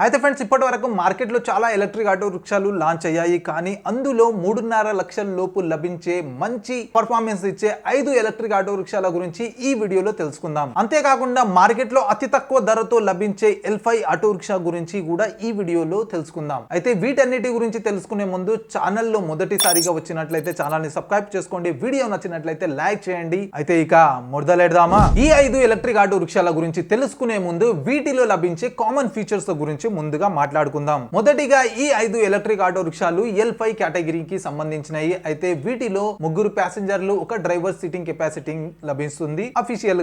అయితే ఫ్రెండ్స్ ఇప్పటి వరకు మార్కెట్లో చాలా ఎలక్ట్రిక్ ఆటో రిక్షాలు లాంచ్ అయ్యాయి. కానీ అందులో 3.5 లక్షల లోపు లభించే మంచి పర్ఫార్మెన్స్ ఇచ్చే 5 ఎలక్ట్రిక్ ఆటో రిక్షాల గురించి ఈ వీడియోలో తెలుసుకుందాం. అంతేకాకుండా మార్కెట్లో అతి తక్కువ ధరతో లభించే L5 ఆటో రిక్షా గురించి కూడా ఈ వీడియోలో తెలుసుకుందాం. అయితే వీటన్నిటి గురించి తెలుసుకునే ముందు ఛానల్లో మొదటిసారిగా వచ్చినట్లయితే ఛానల్ ని సబ్స్క్రైబ్ చేసుకోండి. వీడియో నచ్చినట్లయితే లైక్ చేయండి. అయితే ఇక మొదలెడదామా? ఈ 5 ఎలక్ట్రిక్ ఆటో రిక్షాల గురించి తెలుసుకునే ముందు వీటిలో లభించే కామన్ ఫీచర్స్ గురించి ముందుగా మాట్లాడుకుందాం. మొదటిగా ఈ 5 ఎలక్ట్రిక్ ఆటో రిక్షాలు L5 కేటగిరీకి సంబంధించినవి. అయితే వీటిలో 3 ప్యాసింజర్లు, ఒక డ్రైవర్ సీటింగ్ కెపాసిటీ లభిస్తుంది. అఫీషియల్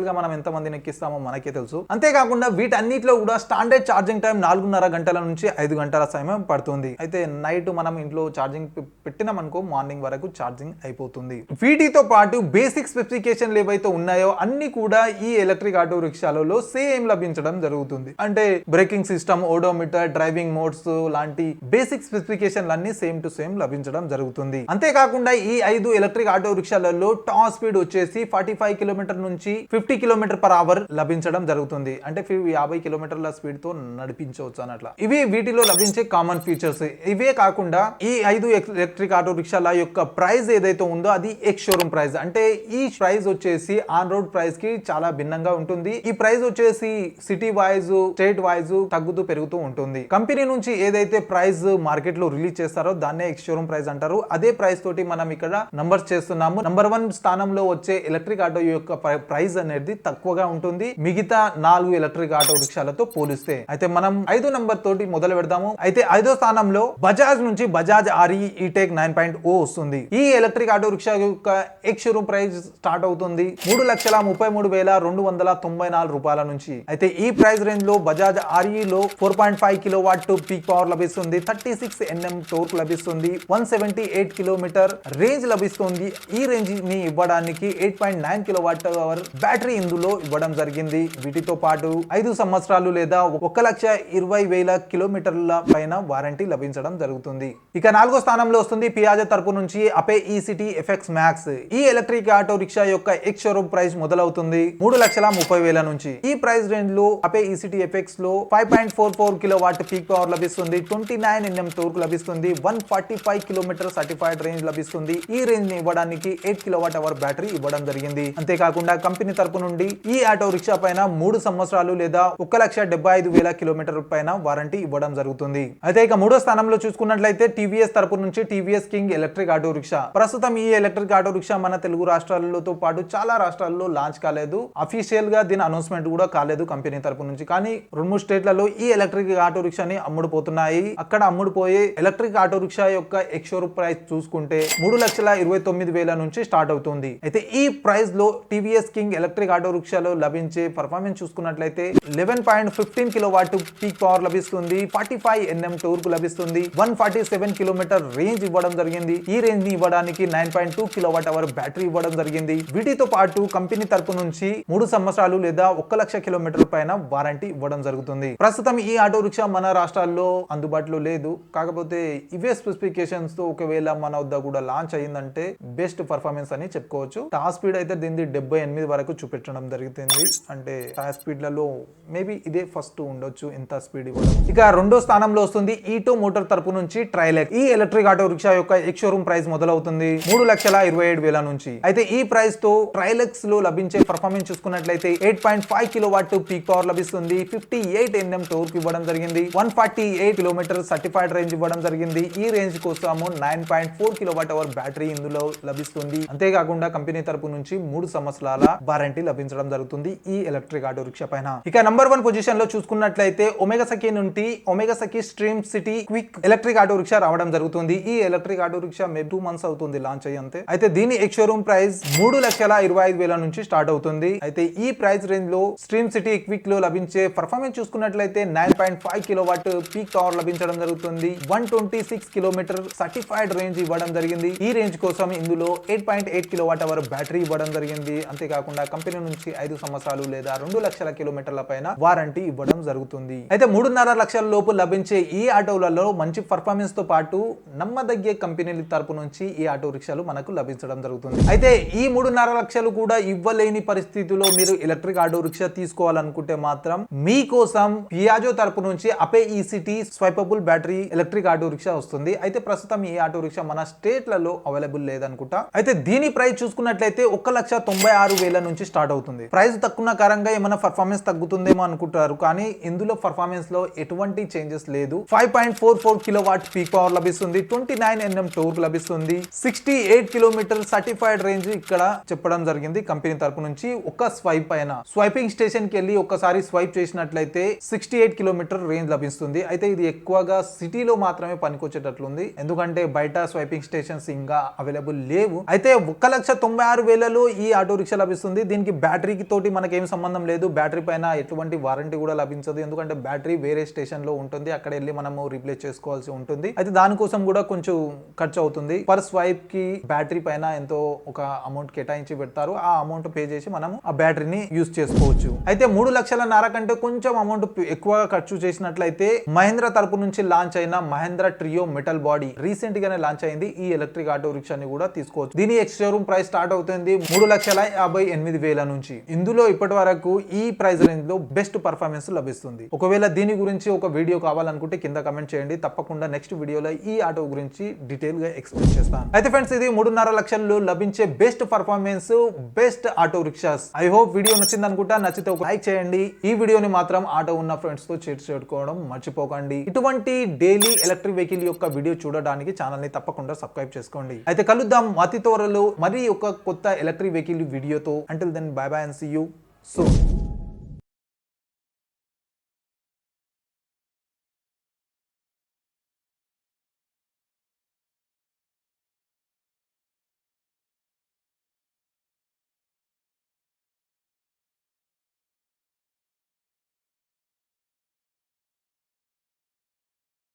గా మనం ఎంత మందిని ఎక్కిస్తామో మనకే తెలుసు. అంతేకాకుండా వీటన్నిటిలో కూడా స్టాండర్డ్ ఛార్జింగ్ టైం 4.5 గంటల నుంచి 5 గంటల సమయం పడుతుంది. అయితే నైట్ మనం ఇంట్లో ఛార్జింగ్ పెట్టినామనుకో మార్నింగ్ వరకు ఛార్జింగ్ అయిపోతుంది. వీటితో పాటు బేసిక్ స్పెసిఫికేషన్లు ఏవైతే ఉన్నాయో అన్ని కూడా ఈ ఎలక్ట్రిక్ ఆటో రిక్షాలలో సేమ్ లభించడం జరుగుతుంది. అంటే braking system, odometer, driving modes లాంటి బేసిక్ స్పెసిఫికేషన్లు అన్ని సేమ్ టు సేమ్ లభించడం జరుగుతుంది. అంతేకాకుండా ఈ 5 ఎలక్ట్రిక్ ఆటో రిక్షాలలో టాప్ స్పీడ్ వచ్చేసి 45 కిలోమీటర్ నుంచి 50 కిలోమీటర్ పర్ అవర్ లభించడం జరుగుతుంది. అంటే 50 కిలోమీటర్ల స్పీడ్ తో నడిపించవచ్చు అన్నట్ల. ఇవి వీటిలో లభించే కామన్ ఫీచర్స్. ఇవే కాకుండా ఈ 5 ఎలక్ట్రిక్ ఆటో రిక్షాల యొక్క ప్రైస్ ఏదైతే ఉందో అది ఎక్స్ షోరూమ్ ప్రైస్. అంటే ఈ ప్రైస్ వచ్చేసి ఆన్ రోడ్ ప్రైస్ కి చాలా భిన్నంగా ఉంటుంది. ఈ ప్రైస్ వచ్చేసి సిటీ వైజ్, స్టేట్ వైజ్ తగ్గుతూ పెరుగుతూ ఉంటుంది. కంపెనీ నుంచి ఏదైతే ప్రైస్ మార్కెట్ లో రిలీజ్ చేస్తారో దాన్నే ఎక్స్ షోరూమ్ ప్రైస్ అంటారు. అదే ప్రైస్ తోటి మనం ఇక్కడ నంబర్స్ చేస్తున్నాము. నంబర్ 1 స్థానంలో వచ్చే ఎలక్ట్రిక్ ఆటో యొక్క ప్రైస్ అనేది తక్కువగా ఉంటుంది మిగతా 4 ఎలక్ట్రిక్ ఆటో రిక్షాలతో పోలిస్తే. అయితే మనం 5 నంబర్ తోటి మొదలు పెడదాము. అయితే 5వ స్థానంలో బజాజ్ నుంచి బజాజ్ RE E-Tech 9.0 వస్తుంది. ఈ ఎలక్ట్రిక్ ఆటో రిక్షా యొక్క ఎక్స్ షోరూమ్ ప్రైస్ స్టార్ట్ అవుతుంది 3,33,294 రూపాయల నుంచి. అయితే ఈ ప్రైస్ రేంజ్ లో బజాజ్ RE లో 4.5 కిలోవాట్ పీక్ పవర్ లభిస్తుంది, 36 Nm టోర్క్ లభిస్తుంది, 178 కిలోమీటర్ రేంజ్ లభిస్తుంది. ఈ రేంజ్ ని ఇవ్వడానికి 8.9 కిలోవాట్ అవర్ బ్యాటరీ ఇందులో ఇవ్వడం జరిగింది. వీటితో పాటు 5 సంవత్సరాలు లేదా 1,20,000 కిలోమీటర్ల పైన వారంటీ లభించడం జరుగుతుంది. ఇక 4వ స్థానంలో వస్తుంది పియాజో తరపు నుంచి అపే ECT FX Max. ఈ ఎలక్ట్రిక్ ఆటో రిక్షా యొక్క ఎక్స్ షోరూమ్ ప్రైస్ మొదలవుతుంది 3,30,000 నుంచి. ఈ ప్రైస్ రేంజ్ లో అపే ECT FX లో 5.44 కిలోవాట్ పీక్ పవర్ లభిస్తుంది, 29 Nm టోర్క్ లభిస్తుంది, 145 కిలోమీటర్ సర్టిఫైడ్ రేంజ్ లభిస్తుంది. ఈ రేంజ్ ని ఇవ్వడానికి 8 కిలోవాట్ అవర్ బ్యాటరీ ఇవ్వడం జరిగింది. అంతేకాకుండా కంపెనీ తరపు నుండి ఈ ఆటో రిక్షా పైన 3 సంవత్సరాలు లేదా 1,75,000 కిలోమీటర్ పైన వారంటీ ఇవ్వడం జరుగుతుంది. అయితే ఇక 3వ స్థానంలో చూసుకున్నట్లయితే TVS తరపు నుంచి TVS king electric auto rickshaw. ప్రస్తుతం ఈ ఎలక్ట్రిక్ ఆటో రిక్షా మన తెలుగు రాష్ట్రాలతో పాటు చాలా రాష్ట్రాల్లో లాంచ్ కాలేదు. అఫీషియల్ గా దీని అనౌన్స్మెంట్ కూడా కాలేదు కంపెనీ తరపు నుంచి. కానీ 2-3 స్టేట్లలో ఈ ఎలక్ట్రిక్ ఆటో రిక్షాని అమ్ముడుపోతున్నాయి. అక్కడ అమ్ముడుపోయే ఎలక్ట్రిక్ ఆటో రిక్షా యొక్క ఎక్స్ షోరూమ్ ప్రైస్ చూసుకుంటే 3,29,000 నుంచి స్టార్ట్ అవుతుంది. అయితే ఈ ప్రైస్ లో TVS కింగ్ ఎలక్ట్రిక్ ఆటో రిక్షాలో లభించే పర్ఫార్మెన్స్ చూసుకున్నట్లయితే 11.15 కిలోవాట్ పీక్ పవర్ లభిస్తుంది, 45 Nm టోర్క్ లభిస్తుంది, 147 కిలోమీటర్ రేంజ్ ఇవ్వడం జరిగింది. ఈ రేంజ్ ని ఇవ్వడానికి 9.2 కిలోవాట్ అవర్ బ్యాటరీ ఇవ్వడం జరిగింది. వీటితో పాటు కంపెనీ తరపు నుంచి 3 సంవత్సరాలు లేదా 1,00,000 కిలోమీటర్ పైన వారంటీ ఇవ్వడం జరుగుతుంది. ప్రస్తుతం ఈ ఆటో రిక్షా మన రాష్ట్రాల్లో అందుబాటులో లేదు. కాకపోతే ఇవే స్పెసిఫికేషన్స్ తో ఒకవేళ మన వద్ద కూడా లాంచ్ అయ్యిందంటే బెస్ట్ పర్ఫార్మెన్స్ అని చెప్పుకోవచ్చు. టాప్ స్పీడ్ అయితే దీన్ని 78 వరకు చూపించడం జరుగుతుంది. అంటే టాప్ స్పీడ్ లలో మేబీ ఇదే ఫస్ట్ ఉండొచ్చు ఇంత స్పీడ్ ఇవ్వడం. ఇక 2వ స్థానంలో వస్తుంది ఈటో మోటార్ తరపు నుంచి ట్రైలెక్స్. ఈ ఎలక్ట్రిక్ ఆటో రిక్షా యొక్క ఎక్స్ షోరూమ్ ప్రైస్ మొదలవుతుంది 3,27,000 నుంచి. అయితే ఈ ప్రైస్ తో ట్రైలెక్స్ లో లభించే పర్ఫార్మెన్స్ చూసుకున్నట్లయితే 8.5 కిలోవాట్ పీక్ పవర్ లభిస్తుంది, 58 Nm టోర్క్ ఇవ్వడం జరిగింది, 148 కిలోమీటర్ సర్టిఫైడ్ రేంజ్ ఇవ్వడం జరిగింది. ఈ రేంజ్ కోసము 9.4 కిలోవాట్ అవర్ బ్యాటరీ ఇందులో లభిస్తుంది. అంతేకాకుండా కంపెనీ తరపు నుంచి 3 సంవత్సరాల వారంటీ లభించడం జరుగుతుంది ఈ ఎలక్ట్రిక్ ఆటో రిక్షా పైన. ఇక నంబర్ 1 పొజిషన్ లో చూసుకున్నట్లయితే ఒమేగా సఖీ నుండి Omega Seiki stream city quick electric auto rickshaw రావడం జరుగుతుంది. ఈ ఎలక్ట్రిక్ ఆటో రిక్షా 2 మంత్స్ అవుతుంది లాంచ్ అయ్యి అంతే. అయితే దీని ఎక్స్ షోరూమ్ ప్రైస్ 3,25,000 నుంచి స్టార్ట్ అవుతుంది. అయితే ఈ ప్రైస్ రేంజ్ లో స్ట్రీమ్ సిటీ క్విక్ లో లభించే పర్ఫార్మెన్స్ చూసుకున్నట్లయితే 9.5 కిలోవాట్ పీక్ పవర్ లభించడం జరుగుతుంది, 126 కిలోమీటర్ సర్టిఫైడ్ రేంజ్ ఇవ్వడం జరిగింది. ఈ రేంజ్ కోసం ఇందులో 8.8 కిలోవాట్ అవర్ బ్యాటరీ ఇవ్వడం జరిగింది. అంతేకాకుండా కంపెనీ నుంచి 5 సంవత్సరాలు లేదా 2,00,000 కిలోమీటర్ల పైన వారంటీ ఇవ్వడం జరుగుతుంది. అయితే 3.5 లక్షల లోపు లభించే ఈ ఆటోలలో మంచి పర్ఫార్మెన్స్ తో పాటు నమ్మదగ్గ కంపెనీల తరపు నుంచి ఈ ఆటో రిక్షాలు మనకు లభించడం జరుగుతుంది. అయితే ఈ 3.5 లక్షలు కూడా ఇవ్వలేని పరిస్థితిలో మీరు ఎలక్ట్రిక్ ఆటో రిక్షా తీసుకోవాలనుకుంటే మాత్రం మీకోసం పియాజో తరపు నుంచి Ape E city swappable battery electric auto rickshaw వస్తుంది. అయితే ప్రస్తుతం ఈ ఆటో రిక్షా మన స్టేట్లలో అవైలబుల్ లేదనుకుంటా. అయితే దీని ప్రైస్ చూసుకున్నట్లయితే 1,96,000 నుంచి స్టార్ట్ అవుతుంది. ప్రైస్ తక్కువ కారణంగా ఏమైనా పర్ఫార్మెన్స్ తగ్గుతుందేమో అనుకుంటారు, కానీ ఇందులో పర్ఫార్మెన్స్ లో ఎటువంటి చేంజెస్ లేదు. 5.44 కిలోవాట్ పీక్ పవర్ లభిస్తుంది. 29 Nm టోర్క్ లభిస్తుంది. 68 కిలోమీటర్ సర్టిఫైడ్ రేంజ్ ఇక్కడ చెప్పడం జరిగింది కంపెనీ తరపు నుంచి. ఒక స్వైప్ పైన స్వైపింగ్ స్టేషన్ కి వెళ్ళి ఒక్కసారి స్వైప్ చేసినట్లయితే 68 కిలోమీటర్ రేంజ్ లభిస్తుంది. అయితే ఇది ఎక్కువగా సిటీలో మాత్రమే పనికొచ్చేటట్లుంది, ఎందుకంటే బయట స్వైపింగ్ స్టేషన్స్ ఇంకా అవైలబుల్ లేవు. అయితే 1,96,000 ఈ ఆటో రిక్షా లభిస్తుంది. దీనికి బ్యాటరీకి తోటి మనకి ఏం సంబంధం లేదు. బ్యాటరీ పైన ఎటువంటి వారంటీ కూడా లభించదు, ఎందుకంటే బ్యాటరీ వేరే స్టేషన్ లో ఉంటుంది, అక్కడ వెళ్ళి మనము రీప్లేస్ చేసుకోవాల్సి ఉంటుంది. అయితే దానికోసం కూడా కొంచెం ఖర్చు అవుతుంది. పర్ స్వైప్ కి బ్యాటరీ పైన ఎంతో ఒక అమౌంట్ కేటాయించి పెడతారు. ఆ అమౌంట్ పే చేసి మనం ఆ బ్యాటరీని యూజ్ చేసుకోవచ్చు. అయితే 3,00,000 కంటే కొంచెం అమౌంట్ ఎక్కువగా ఖర్చు చేసినట్లయితే మహేంద్ర తరపు నుంచి లాంచ్ అయిన Mahindra Treo metal body recent గానే లాంచ్ అయింది. ఈ ఎలక్ట్రిక్ ఆటో రిక్షాని కూడా తీసుకోవచ్చు. దీని ఎక్స్ షోరూమ్ ప్రైస్ స్టార్ట్ అవుతుంది 3,58,000 నుంచి. ఇందులో ఇప్పటి వరకు ఈ ప్రైస్ రేంజ్ లో బెస్ట్ పర్ఫార్మెన్స్ లభిస్తుంది. ఒకవేళ దీని గురించి ఒక వీడియో కావాలనుకుంటే కింద కమెంట్ చేయండి, తప్పకుండా నెక్స్ట్ వీడియోలో ఈ ఆటో గురించి డీటెయిల్ గా ఎక్స్ప్లెయిన్ చేస్తాను. అయితే ఫ్రెండ్స్, ఇది 3.5 లక్షల్లో లభించే best performance best auto rickshaws. I hope video నచ్చింది అనుకుంటా. నచ్చితే ఒక లైక్ చేయండి. ఈ వీడియోని మాత్రం ఆటో ఉన్న ఫ్రెండ్స్ తో షేర్ చేసుకోవడం మర్చిపోకండి. ఇటువంటి డైలీ ఎలక్ట్రిక్ వెహికల్ యొక్క వీడియో చూడడానికి ఛానల్ ని తప్పకుండా సబ్స్క్రైబ్ చేసుకోండి. అయితే కలుద్దాం అతి త్వరలో మరి ఒక కొత్త ఎలక్ట్రిక్ వెహికల్ వీడియోతో. Until then bye bye and see you soon.